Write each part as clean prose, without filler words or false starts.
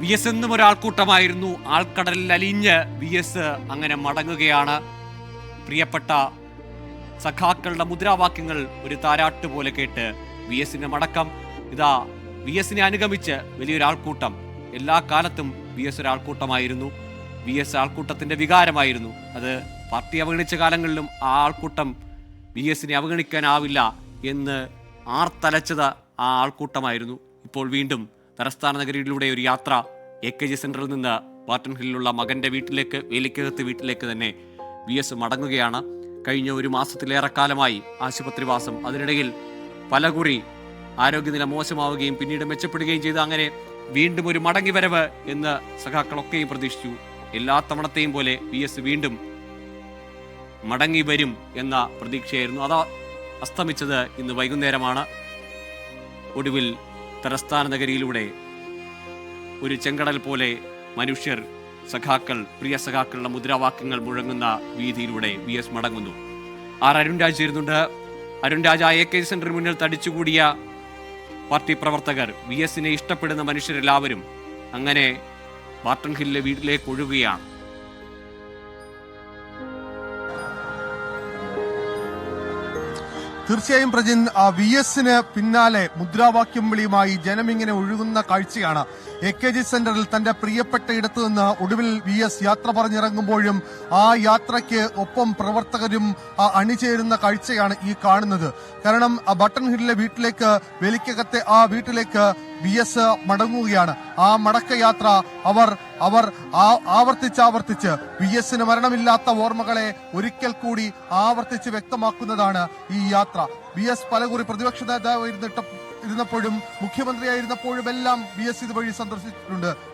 V S എന്നും ഒരാൾക്കൂട്ടമായിരുന്നു. ആൾക്കടലിൽ അലിഞ്ഞ് V S അങ്ങനെ മടങ്ങുകയാണ്. പ്രിയപ്പെട്ട സഖാക്കളുടെ മുദ്രാവാക്യങ്ങൾ ഒരു താരാട്ട് പോലെ കേട്ട് വി എസിന്റെ മടക്കം. ഇതാ വി എസിനെ അനുഗമിച്ച് വലിയൊരാൾക്കൂട്ടം. എല്ലാ കാലത്തും വി എസ് ഒരാൾക്കൂട്ടമായിരുന്നു. വി എസ് ആൾക്കൂട്ടത്തിന്റെ വികാരമായിരുന്നു. അത് പാർട്ടി അവഗണിച്ച കാലങ്ങളിലും ആ ആൾക്കൂട്ടം വി എസിനെ അവഗണിക്കാനാവില്ല എന്ന് ആർത്തലച്ചത് ആ ആൾക്കൂട്ടമായിരുന്നു. ഇപ്പോൾ വീണ്ടും തലസ്ഥാന നഗരിയിലൂടെ ഒരു യാത്ര. AKG സെന്ററിൽ നിന്ന് ബാർട്ടൺ ഹില്ലിലുള്ള മകന്റെ വീട്ടിലേക്ക്, വേലിക്കകത്ത് വീട്ടിലേക്ക് തന്നെ വി എസ് മടങ്ങുകയാണ്. കഴിഞ്ഞ ഒരു മാസത്തിലേറെക്കാലമായി ആശുപത്രിവാസം. അതിനിടയിൽ പലകുറി ആരോഗ്യനില മോശമാവുകയും പിന്നീട് മെച്ചപ്പെടുകയും ചെയ്ത് അങ്ങനെ വീണ്ടും ഒരു മടങ്ങി വരവ് എന്ന് സഖാക്കളൊക്കെയും പ്രതീക്ഷിച്ചു. എല്ലാ തവണത്തെയും പോലെ വി എസ് വീണ്ടും മടങ്ങി വരും എന്ന പ്രതീക്ഷയായിരുന്നു. അത് അസ്തമിച്ചത് ഇന്ന് വൈകുന്നേരമാണ്. ഒടുവിൽ തലസ്ഥാന നഗരിയിലൂടെ ഒരു ചെങ്കടൽ പോലെ മനുഷ്യർ, സഖാക്കൾ, പ്രിയ സഖാക്കളുടെ മുദ്രാവാക്യങ്ങൾ മുഴങ്ങുന്ന വീതിയിലൂടെ വി എസ് മടങ്ങുന്നു. അരുൺ രാജ് ചേരുന്നുണ്ട്. അരുൺ രാജ്, AKG സെന്ററിന് മുന്നിൽ തടിച്ചുകൂടിയ പാർട്ടി പ്രവർത്തകർ, വി എസിനെ ഇഷ്ടപ്പെടുന്ന മനുഷ്യരെല്ലാവരും അങ്ങനെ ബാർട്ടൺ ഹില്ലിലെ വീട്ടിലേക്ക് ഒഴുകുകയാണ്. തീർച്ചയായും പ്രജിൻ, വി എസിന് പിന്നാലെ മുദ്രാവാക്യം വിളിയുമായി ജനമിങ്ങനെ ഒഴുകുന്ന കാഴ്ചയാണ്. AKG സെന്ററിൽ തന്റെ പ്രിയപ്പെട്ട ഇടത്തു നിന്ന് ഒടുവിൽ വി എസ് യാത്ര പറഞ്ഞിറങ്ങുമ്പോഴും ആ യാത്രയ്ക്ക് ഒപ്പം പ്രവർത്തകരും അണിചേരുന്ന കാഴ്ചയാണ് ഈ കാണുന്നത്. കാരണം ബട്ടൺ ഹില്ലിലെ വീട്ടിലേക്ക്, വേലിക്കകത്തെ ആ വീട്ടിലേക്ക് വി എസ് മടങ്ങുകയാണ്. ആ മടക്കയാത്ര അവർ ആവർത്തിച്ച് വി എസിന് മരണമില്ലാത്ത ഓർമ്മകളെ ഒരിക്കൽ കൂടി ആവർത്തിച്ച് വ്യക്തമാക്കുന്നതാണ് ഈ യാത്ര. വി എസ് പലകുറി പ്രതിപക്ഷ നേതാവായിരുന്നപ്പോഴും മുഖ്യമന്ത്രിയായിരുന്നപ്പോഴും എല്ലാം വി എസ് ഇതുവഴി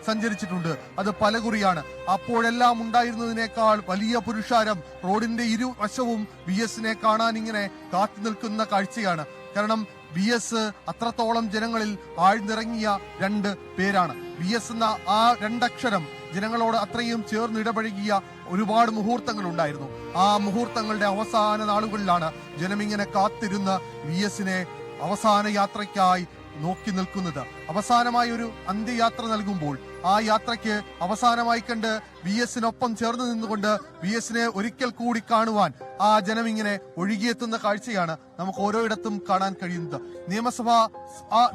സഞ്ചരിച്ചിട്ടുണ്ട്. അത് പലകുറിയാണ്. അപ്പോഴെല്ലാം ഉണ്ടായിരുന്നതിനേക്കാൾ വലിയ പുരുഷാരം റോഡിന്റെ ഇരുവശവും വി എസിനെ കാണാൻ ഇങ്ങനെ കാത്തു നിൽക്കുന്ന കാഴ്ചയാണ്. കാരണം വി എസ് അത്രത്തോളം ജനങ്ങളിൽ ആഴ്ന്നിറങ്ങിയ രണ്ട് പേരാണ്. വി എസ് എന്ന ആ രണ്ടക്ഷരം ജനങ്ങളോട് അത്രയും ചേർന്ന് ഇടപഴകിയ ഒരുപാട് മുഹൂർത്തങ്ങൾ ഉണ്ടായിരുന്നു. ആ മുഹൂർത്തങ്ങളുടെ അവസാന നാളുകളിലാണ് ജനമിങ്ങനെ കാത്തിരുന്ന വി എസിനെ അവസാന യാത്രയ്ക്കായി നോക്കി നിൽക്കുന്നത്. അവസാനമായി ഒരു അന്ത്യയാത്ര നൽകുമ്പോൾ ആ യാത്രയ്ക്ക് അവസാനമായി കണ്ട് വി എസിനൊപ്പം ചേർന്ന് നിന്നുകൊണ്ട് വി എസിനെ ഒരിക്കൽ കൂടി കാണുവാൻ ആ ജനം ഇങ്ങനെ ഒഴുകിയെത്തുന്ന കാഴ്ചയാണ് നമുക്ക് ഓരോയിടത്തും കാണാൻ കഴിയുന്നത്.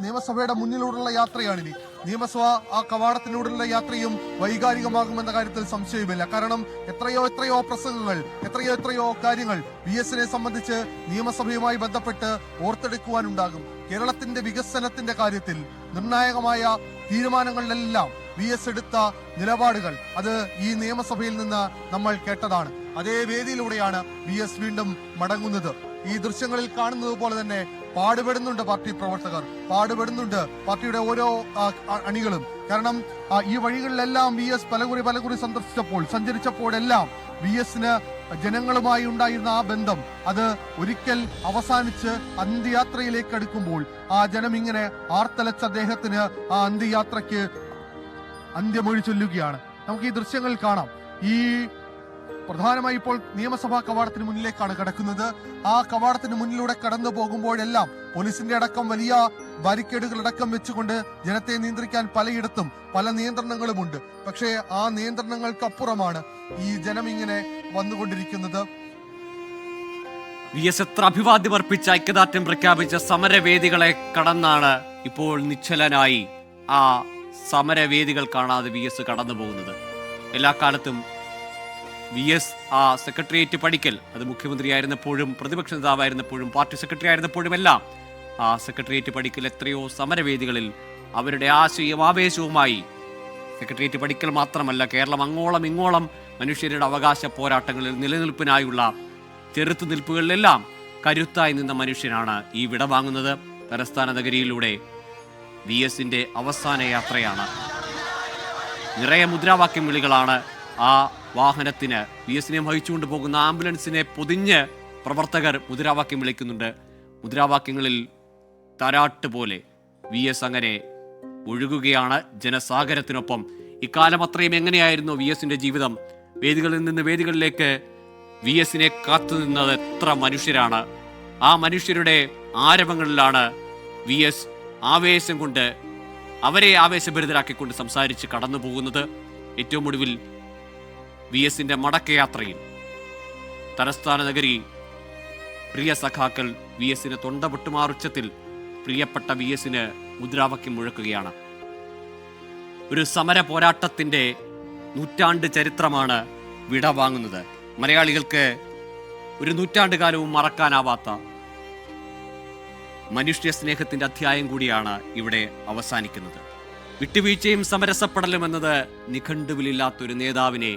നിയമസഭയുടെ മുന്നിലൂടെയുള്ള യാത്രയാണിനി. നിയമസഭ ആ കവാടത്തിലൂടെയുള്ള യാത്രയും വൈകാരികമാകുമെന്ന കാര്യത്തിൽ സംശയമില്ല. കാരണം എത്രയോ പ്രസംഗങ്ങൾ, എത്രയോ കാര്യങ്ങൾ വി എസിനെ സംബന്ധിച്ച് നിയമസഭയുമായി ബന്ധപ്പെട്ട് ഓർത്തെടുക്കുവാനുണ്ടാകും. കേരളത്തിന്റെ വികസനത്തിന്റെ കാര്യത്തിൽ നിർണായകമായ തീരുമാനങ്ങളിലെല്ലാം വി എസ് എടുത്ത നിലപാടുകൾ, അത് ഈ നിയമസഭയിൽ നിന്ന് നമ്മൾ കേട്ടതാണ്. അതേ വേദിയിലൂടെയാണ് വി എസ് വീണ്ടും മടങ്ങുന്നത്. ഈ ദൃശ്യങ്ങളിൽ കാണുന്നത് പോലെ തന്നെ പാടുപെടുന്നുണ്ട് പാർട്ടി പ്രവർത്തകർ, പാടുപെടുന്നുണ്ട് പാർട്ടിയുടെ ഓരോ അണികളും. കാരണം ഈ വഴികളിലെല്ലാം വി എസ് പലകുറി സഞ്ചരിച്ചപ്പോഴെല്ലാം വി എസിന് ജനങ്ങളുമായി ഉണ്ടായിരുന്ന ആ ബന്ധം അത് ഒരിക്കൽ അവസാനിച്ച് അന്ത്യയാത്രയിലേക്ക് അടുക്കുമ്പോൾ ആ ജനം ഇങ്ങനെ ആർത്തലച്ച അദ്ദേഹത്തിന് ആ അന്ത്യയാത്രയ്ക്ക് അന്ത്യമൊഴി ചൊല്ലുകയാണ്. നമുക്ക് ഈ ദൃശ്യങ്ങൾ കാണാം. ഈ പ്രധാനമായി ഇപ്പോൾ നിയമസഭാ കവാടത്തിന് മുന്നിലേക്കാണ് കിടക്കുന്നത്. ആ കവാടത്തിന് മുന്നിലൂടെ കടന്നു പോകുമ്പോഴെല്ലാം പോലീസിന്റെ അടക്കം വലിയ ബാരിക്കേഡുകൾ അടക്കം വെച്ചുകൊണ്ട് ജനത്തെ നിയന്ത്രിക്കാൻ പലയിടത്തും പല നിയന്ത്രണങ്ങളുമുണ്ട്. പക്ഷേ ആ നിയന്ത്രണങ്ങൾക്കപ്പുറമാണ് ഈ ജനം ഇങ്ങനെ വന്നുകൊണ്ടിരിക്കുന്നത്. വി എസ് എത്ര അഭിവാദ്യമർപ്പിച്ച, ഐക്യദാർഢ്യം പ്രഖ്യാപിച്ച സമരവേദികളെ കടന്നാണ് ഇപ്പോൾ നിശ്ചലനായി ആ സമരവേദികൾ കാണാതെ വി എസ് കടന്നു പോകുന്നത്. എല്ലാ കാലത്തും വി എസ് ആ സെക്രട്ടേറിയറ്റ് പടിക്കൽ, അത് മുഖ്യമന്ത്രിയായിരുന്നപ്പോഴും പ്രതിപക്ഷ നേതാവായിരുന്നപ്പോഴും പാർട്ടി സെക്രട്ടറി ആയിരുന്നപ്പോഴും എല്ലാം ആ സെക്രട്ടേറിയറ്റ് പടിക്കൽ എത്രയോ സമരവേദികളിൽ അവരുടെ ആശയും ആവേശവുമായി, സെക്രട്ടേറിയറ്റ് പടിക്കൽ മാത്രമല്ല കേരളം അങ്ങോളം ഇങ്ങോളം മനുഷ്യരുടെ അവകാശ പോരാട്ടങ്ങളിൽ നിലനിൽപ്പിനായുള്ള ചെറുത്തുനിൽപ്പുകളിലെല്ലാം കരുത്തായി നിന്ന മനുഷ്യനാണ് ഈ വിടവാങ്ങുന്നത്. തലസ്ഥാന നഗരിയിലൂടെ വി എസിന്റെ അവസാന യാത്രയാണ്. നിറയെ മുദ്രാവാക്യം വിളികളാണ്. ആ വാഹനത്തിന്, വി എസിനെ വഹിച്ചുകൊണ്ട് പോകുന്ന ആംബുലൻസിനെ പൊതിഞ്ഞ് പ്രവർത്തകർ മുദ്രാവാക്യം വിളിക്കുന്നുണ്ട്. മുദ്രാവാക്യങ്ങളിൽ താരാട്ട് പോലെ വി എസ് അങ്ങനെ ഒഴുകുകയാണ് ജനസാഗരത്തിനൊപ്പം. ഇക്കാലം അത്രയും എങ്ങനെയായിരുന്നു വി എസിന്റെ ജീവിതം? വേദികളിൽ നിന്ന് വേദികളിലേക്ക് വി എസിനെ കാത്തുനിന്നത് എത്ര മനുഷ്യരാണ്. ആ മനുഷ്യരുടെ ആരവങ്ങളിലാണ് വി എസ് ആവേശം കൊണ്ട് അവരെ ആവേശഭരിതരാക്കിക്കൊണ്ട് സംസാരിച്ച് കടന്നു പോകുന്നത്. ഏറ്റവും ഒടുവിൽ VS-ന്റെ മടക്കയാത്രയിൽ തലസ്ഥാന നഗരി പ്രിയ സഖാക്കൾ VS-ന് തൊണ്ട പൊട്ടുമാറുച്ചത്തിൽ പ്രിയപ്പെട്ട VS-ന് മുദ്രാവാക്യം മുഴക്കുകയാണ്. ഒരു സമര പോരാട്ടത്തിന്റെ നൂറ്റാണ്ട് ചരിത്രമാണ് വിട വാങ്ങുന്നത്. മലയാളികൾക്ക് ഒരു നൂറ്റാണ്ട് കാലവും മറക്കാനാവാത്ത മനുഷ്യ സ്നേഹത്തിന്റെ അധ്യായം കൂടിയാണ് ഇവിടെ അവസാനിക്കുന്നത്. വിട്ടുവീഴ്ചയും സമരസപ്പെടലും എന്നത് നിഘണ്ടുവിലില്ലാത്തൊരു നേതാവിനെ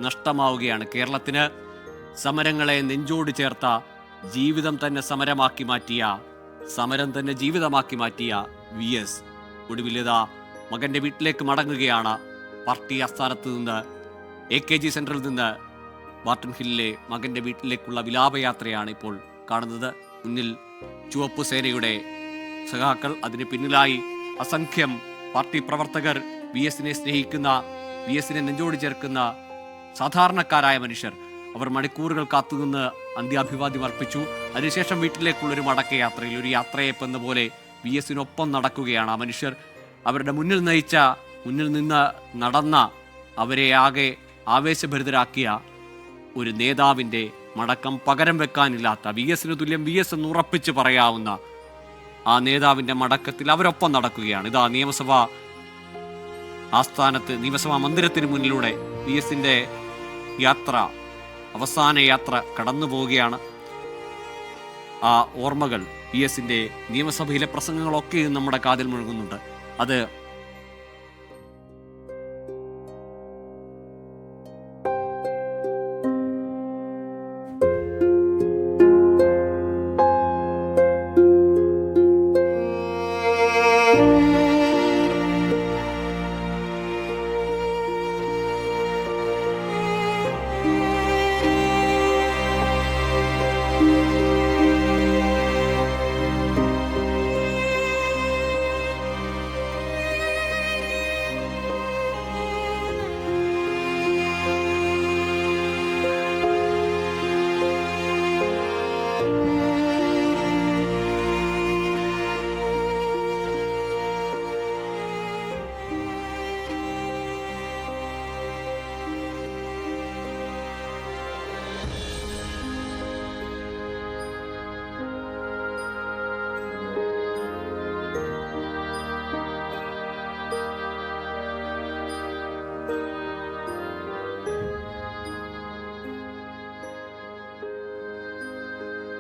നഷ്ടമാവുകയാണ് കേരളത്തിന്. സമരങ്ങളെ നെഞ്ചോട് ചേർത്ത, ജീവിതം തന്നെ സമരമാക്കി മാറ്റിയ, സമരം തന്നെ ജീവിതമാക്കി മാറ്റിയ VS ഒടുവിലിതാ മകന്റെ വീട്ടിലേക്ക് മടങ്ങുകയാണ്. പാർട്ടി ആസ്ഥാനത്ത് നിന്ന് AKG സെന്ററിൽ നിന്ന് ബാർട്ടൺ ഹില്ലിലെ മകന്റെ വീട്ടിലേക്കുള്ള വിലാപയാത്രയാണ് ഇപ്പോൾ കാണുന്നത്. മുന്നിൽ ചുവപ്പ് സേനയുടെ സഖാക്കൾ, അതിന് പിന്നിലായി അസംഖ്യം പാർട്ടി പ്രവർത്തകർ, VS-നെ സ്നേഹിക്കുന്ന, VS-നെ നെഞ്ചോട് ചേർക്കുന്ന സാധാരണക്കാരായ മനുഷ്യർ. അവർ മണിക്കൂറുകൾ കാത്തുനിന്ന് അന്ത്യാഭിവാദ്യം അർപ്പിച്ചു. അതിനുശേഷം വീട്ടിലേക്കുള്ളൊരു മടക്കയാത്രയിൽ, ഒരു യാത്രയെപ്പെന്ന പോലെ VS-നൊപ്പം നടക്കുകയാണ് ആ മനുഷ്യർ. അവരുടെ മുന്നിൽ നിന്ന് നടന്ന, അവരെ ആകെ ആവേശഭരിതരാക്കിയ ഒരു നേതാവിൻ്റെ മടക്കം പകരം വെക്കാനില്ലാത്ത, VS-ന് തുല്യം VS എന്ന് ഉറപ്പിച്ച് പറയാവുന്ന ആ നേതാവിൻ്റെ മടക്കത്തിൽ അവരൊപ്പം നടക്കുകയാണ്. ഇതാ നിയമസഭാ ആസ്ഥാനത്ത്, നിയമസഭാ മന്ദിരത്തിന് മുന്നിലൂടെ VS-ന്റെ യാത്ര, അവസാന യാത്ര കടന്നു പോവുകയാണ്. ആ ഓർമ്മകൾ, VS-ന്റെ നിയമസഭയിലെ പ്രസംഗങ്ങളൊക്കെയും നമ്മുടെ കാതിൽ മുഴങ്ങുന്നുണ്ട്. അത്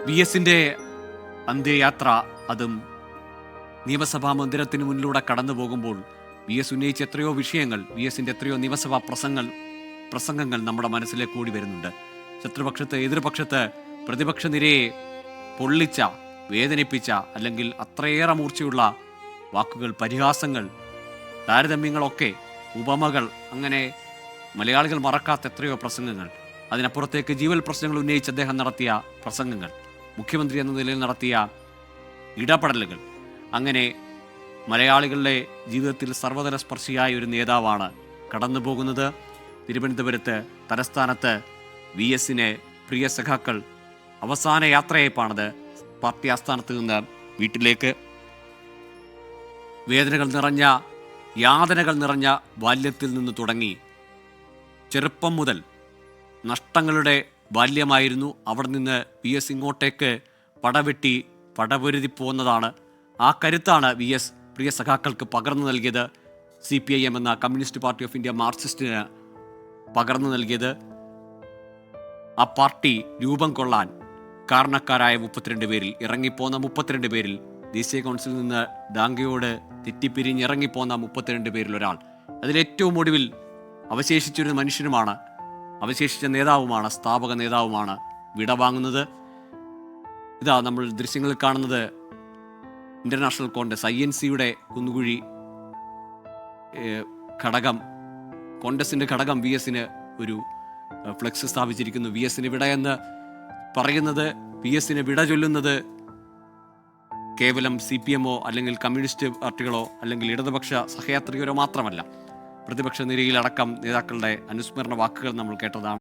VS-ന്റെ അന്ത്യയാത്ര, അതും നിയമസഭാ മന്ദിരത്തിന് മുന്നിലൂടെ കടന്നു പോകുമ്പോൾ VS ഉന്നയിച്ച എത്രയോ വിഷയങ്ങൾ, VS-ന്റെ എത്രയോ നിയമസഭാ പ്രസംഗങ്ങൾ നമ്മുടെ മനസ്സിലേക്ക് കൂടി വരുന്നുണ്ട്. ശത്രുപക്ഷത്ത്, എതിർപക്ഷത്ത് പ്രതിപക്ഷ നിരയെ പൊള്ളിച്ച, വേദനിപ്പിച്ച, അല്ലെങ്കിൽ അത്രയേറെ മൂർച്ചയുള്ള വാക്കുകൾ, പരിഹാസങ്ങൾ, താരതമ്യങ്ങളൊക്കെ, ഉപമകൾ, അങ്ങനെ മലയാളികൾ മറക്കാത്ത എത്രയോ പ്രസംഗങ്ങൾ. അതിനപ്പുറത്തേക്ക് ജീവൽ പ്രശ്നങ്ങൾ ഉന്നയിച്ച് അദ്ദേഹം നടത്തിയ പ്രസംഗങ്ങൾ, മുഖ്യമന്ത്രി എന്ന നിലയിൽ നടത്തിയ ഇടപെടലുകൾ, അങ്ങനെ മലയാളികളുടെ ജീവിതത്തിൽ സർവ്വതല സ്പർശിയായ ഒരു നേതാവാണ് കടന്നു പോകുന്നത്. തിരുവനന്തപുരത്ത് തലസ്ഥാനത്ത് VS-ന് പ്രിയ സഖാക്കൾ അവസാന യാത്രയപ്പാണത്. പാർട്ടി ആസ്ഥാനത്ത് നിന്ന് വീട്ടിലേക്ക്. യാതനകൾ നിറഞ്ഞ ബാല്യത്തിൽ നിന്ന് തുടങ്ങി, ചെറുപ്പം മുതൽ നഷ്ടങ്ങളുടെ ബാല്യമായിരുന്നു. അവിടെ നിന്ന് VS ഇങ്ങോട്ടേക്ക് പടവെട്ടി പടപൊരുതി പോകുന്നതാണ്. ആ കരുത്താണ് VS പ്രിയ സഖാക്കൾക്ക് പകർന്നു നൽകിയത്. CPIM എന്ന കമ്മ്യൂണിസ്റ്റ് പാർട്ടി ഓഫ് ഇന്ത്യ മാർക്സിസ്റ്റിന് പകർന്നു നൽകിയത്. ആ പാർട്ടി രൂപം കൊള്ളാൻ കാരണക്കാരായ 32 പേരിൽ, ഇറങ്ങിപ്പോന്ന 32 പേരിൽ, ദേശീയ കൗൺസിലിൽ നിന്ന് ഡാങ്കയോട് തെറ്റിപ്പിരിഞ്ഞിറങ്ങിപ്പോന്ന 32 പേരിൽ ഒരാൾ. അതിലേറ്റവും ഒടുവിൽ അവശേഷിച്ചൊരു മനുഷ്യനുമാണ്, അവശേഷിച്ച നേതാവുമാണ്, സ്ഥാപക നേതാവുമാണ് വിടവാങ്ങുന്നത്. ഇതാ നമ്മൾ ദൃശ്യങ്ങളിൽ കാണുന്നത് ഇന്റർനാഷണൽ കോൺഗ്രസ് INC-യുടെ കുന്നുകുഴി ഘടകം, കോൺഗ്രസിന്റെ ഘടകം VS-ന് ഒരു ഫ്ലെക്സ് സ്ഥാപിച്ചിരിക്കുന്നു. VS-ന് വിട എന്ന് പറയുന്നത്, VS-ന് വിട ചൊല്ലുന്നത് കേവലം CPM-ഓ അല്ലെങ്കിൽ കമ്മ്യൂണിസ്റ്റ് പാർട്ടികളോ അല്ലെങ്കിൽ ഇടതുപക്ഷ സഹയാത്രികരോ മാത്രമല്ല, പ്രതിപക്ഷ നിരയിലടക്കം നേതാക്കളുടെ അനുസ്മരണ വാക്കുകൾ നമ്മൾ കേട്ടതാണ്.